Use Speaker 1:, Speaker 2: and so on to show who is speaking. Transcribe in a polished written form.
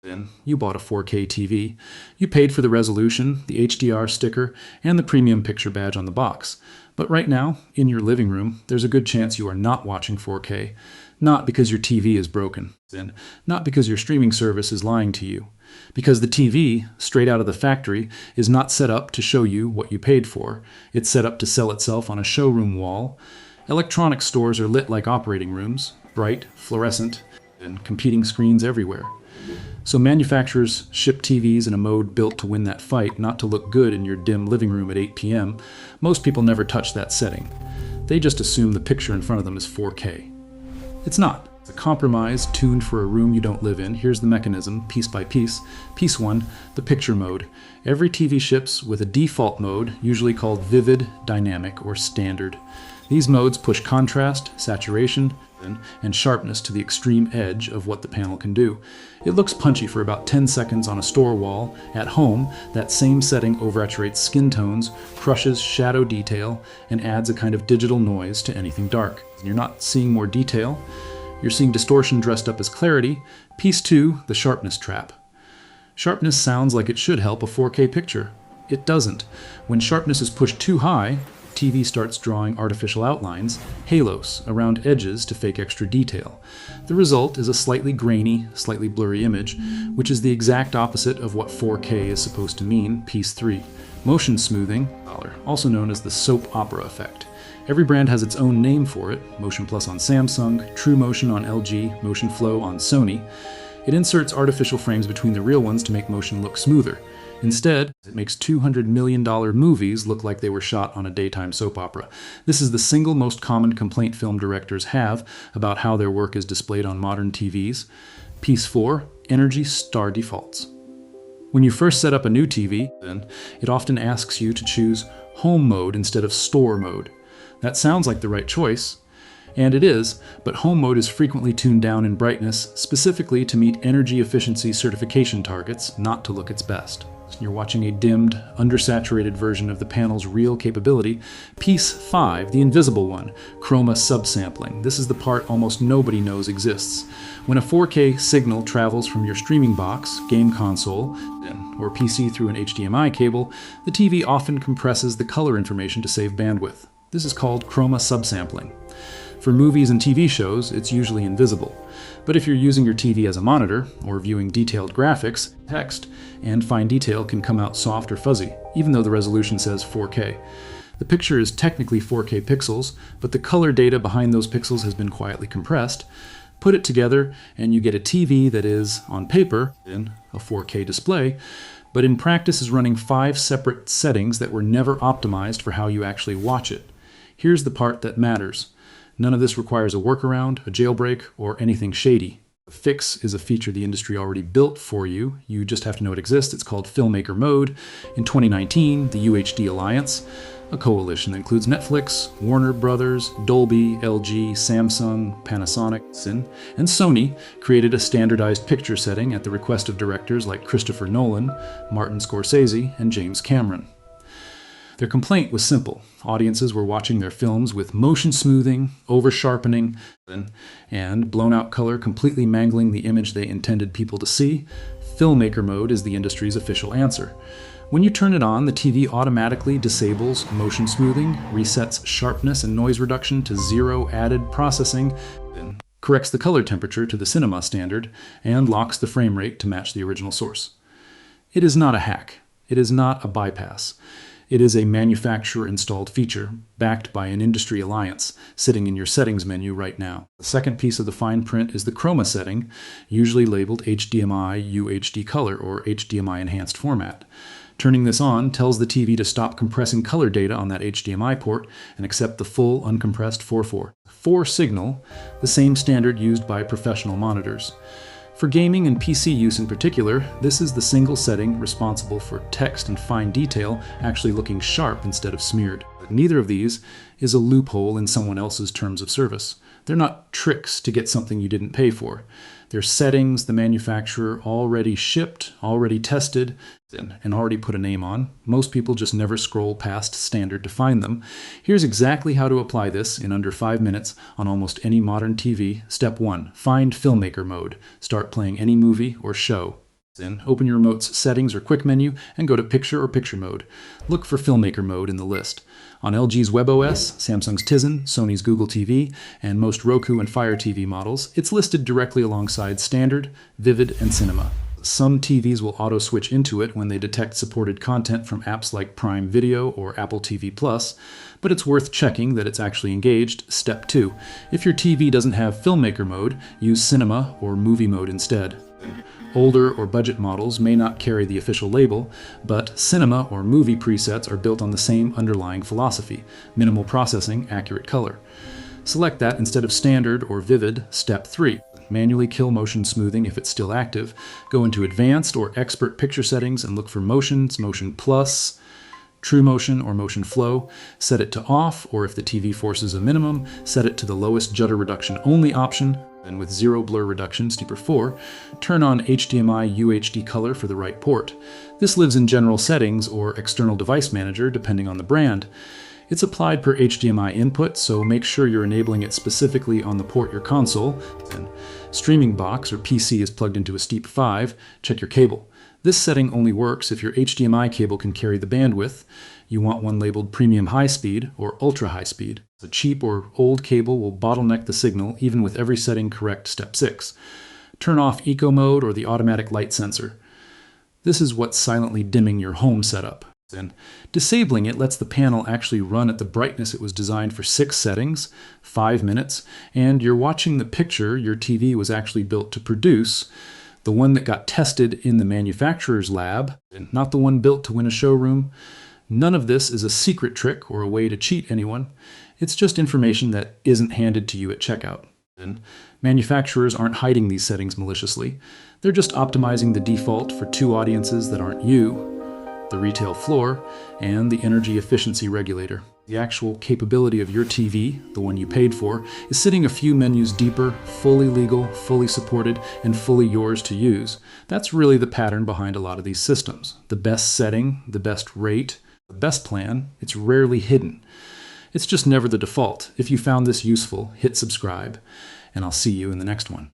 Speaker 1: Then you bought a 4K TV. You paid for the resolution, the HDR sticker, and the premium picture badge on the box. But right now, in your living room, there's a good chance you are not watching 4K. Not because your TV is broken, and not because your streaming service is lying to you. Because the TV, straight out of the factory, is not set up to show you what you paid for. It's set up to sell itself on a showroom wall. Electronics stores are lit like operating rooms, bright, fluorescent, and competing screens everywhere. So manufacturers ship TVs in a mode built to win that fight, not to look good in your dim living room at 8 p.m. Most people never touch that setting. They just assume the picture in front of them is 4K. It's not. It's a compromise tuned for a room you don't live in. Here's the mechanism, piece by piece. Piece 1, the picture mode. Every TV ships with a default mode, usually called vivid, dynamic, or standard. These modes push contrast, saturation, and sharpness to the extreme edge of what the panel can do. It looks punchy for about 10 seconds on a store wall. At home, that same setting oversaturates skin tones, crushes shadow detail, and adds a kind of digital noise to anything dark. You're not seeing more detail, you're seeing distortion dressed up as clarity. Piece 2, the sharpness trap. Sharpness sounds like it should help a 4K picture. It doesn't. When sharpness is pushed too high, TV starts drawing artificial outlines, halos, around edges to fake extra detail. The result is a slightly grainy, slightly blurry image, which is the exact opposite of what 4K is supposed to mean. Piece 3. Motion smoothing, also known as the soap opera effect. Every brand has its own name for it. MotionPlus on Samsung, TruMotion on LG, MotionFlow on Sony. It inserts artificial frames between the real ones to make motion look smoother. Instead, it makes $200 million movies look like they were shot on a daytime soap opera. This is the single most common complaint film directors have about how their work is displayed on modern TVs. Piece 4, Energy Star Defaults. When you first set up a new TV, then, it often asks you to choose home mode instead of store mode. That sounds like the right choice, and it is, but home mode is frequently tuned down in brightness, specifically to meet energy efficiency certification targets, not to look its best. You're watching a dimmed, undersaturated version of the panel's real capability. Piece 5, the invisible one, chroma subsampling. This is the part almost nobody knows exists. When a 4K signal travels from your streaming box, game console, or PC through an HDMI cable, the TV often compresses the color information to save bandwidth. This is called chroma subsampling. For movies and TV shows, it's usually invisible. But if you're using your TV as a monitor, or viewing detailed graphics, text, and fine detail can come out soft or fuzzy, even though the resolution says 4K. The picture is technically 4K pixels, but the color data behind those pixels has been quietly compressed. Put it together, and you get a TV that is, on paper, in a 4K display, but in practice is running 5 separate settings that were never optimized for how you actually watch it. Here's the part that matters. None of this requires a workaround, a jailbreak, or anything shady. A fix is a feature the industry already built for you. You just have to know it exists. It's called Filmmaker mode. In 2019, the UHD Alliance, a coalition that includes Netflix, Warner Brothers, Dolby, LG, Samsung, Panasonic, and Sony, created a standardized picture setting at the request of directors like Christopher Nolan, Martin Scorsese, and James Cameron. Their complaint was simple. Audiences were watching their films with motion smoothing, over-sharpening, and blown-out color completely mangling the image they intended people to see. Filmmaker mode is the industry's official answer. When you turn it on, the TV automatically disables motion smoothing, resets sharpness and noise reduction to 0 added processing, corrects the color temperature to the cinema standard, and locks the frame rate to match the original source. It is not a hack. It is not a bypass. It is a manufacturer-installed feature, backed by an industry alliance, sitting in your settings menu right now. The second piece of the fine print is the chroma setting, usually labeled HDMI UHD color or HDMI enhanced format. Turning this on tells the TV to stop compressing color data on that HDMI port and accept the full uncompressed 4:4. 4 signal, the same standard used by professional monitors. For gaming and PC use in particular, this is the single setting responsible for text and fine detail actually looking sharp instead of smeared. But neither of these is a loophole in someone else's terms of service. They're not tricks to get something you didn't pay for. They're settings the manufacturer already shipped, already tested, and already put a name on. Most people just never scroll past standard to find them. Here's exactly how to apply this in under 5 minutes on almost any modern TV. Step 1. Find Filmmaker mode. Start playing any movie or show. Then open your remote's settings or quick menu and go to picture or picture mode. Look for Filmmaker mode in the list. On LG's WebOS, Samsung's Tizen, Sony's Google TV, and most Roku and Fire TV models, it's listed directly alongside Standard, Vivid, and Cinema. Some TVs will auto-switch into it when they detect supported content from apps like Prime Video or Apple TV Plus, but it's worth checking that it's actually engaged. Step 2. If your TV doesn't have Filmmaker mode, use Cinema or Movie mode instead. Older or budget models may not carry the official label, but Cinema or Movie presets are built on the same underlying philosophy: minimal processing, accurate color. Select that instead of Standard or Vivid. Step 3. Manually kill motion smoothing if it's still active. Go into Advanced or Expert picture settings and look for Motions, Motion Plus, TruMotion or MotionFlow. Set it to off, or if the TV forces a minimum, set it to the lowest judder reduction only option. And with zero blur reduction, Steeper 4, turn on HDMI UHD color for the right port. This lives in General Settings or External Device Manager, depending on the brand. It's applied per HDMI input, so make sure you're enabling it specifically on the port your console. And Streaming Box or PC is plugged into a Steep 5. Check your cable. This setting only works if your HDMI cable can carry the bandwidth. You want one labeled Premium High Speed or Ultra High Speed. A cheap or old cable will bottleneck the signal even with every setting correct. Step 6. Turn off Eco Mode or the automatic light sensor. This is what's silently dimming your home setup. And disabling it lets the panel actually run at the brightness it was designed for 6 settings, 5 minutes, and you're watching the picture your TV was actually built to produce, the one that got tested in the manufacturer's lab, and not the one built to win a showroom. None of this is a secret trick or a way to cheat anyone. It's just information that isn't handed to you at checkout. And manufacturers aren't hiding these settings maliciously. They're just optimizing the default for 2 audiences that aren't you: the retail floor and the energy efficiency regulator. The actual capability of your TV, the one you paid for, is sitting a few menus deeper, fully legal, fully supported, and fully yours to use. That's really the pattern behind a lot of these systems. The best setting, the best rate, the best plan, it's rarely hidden. It's just never the default. If you found this useful, hit subscribe, and I'll see you in the next one.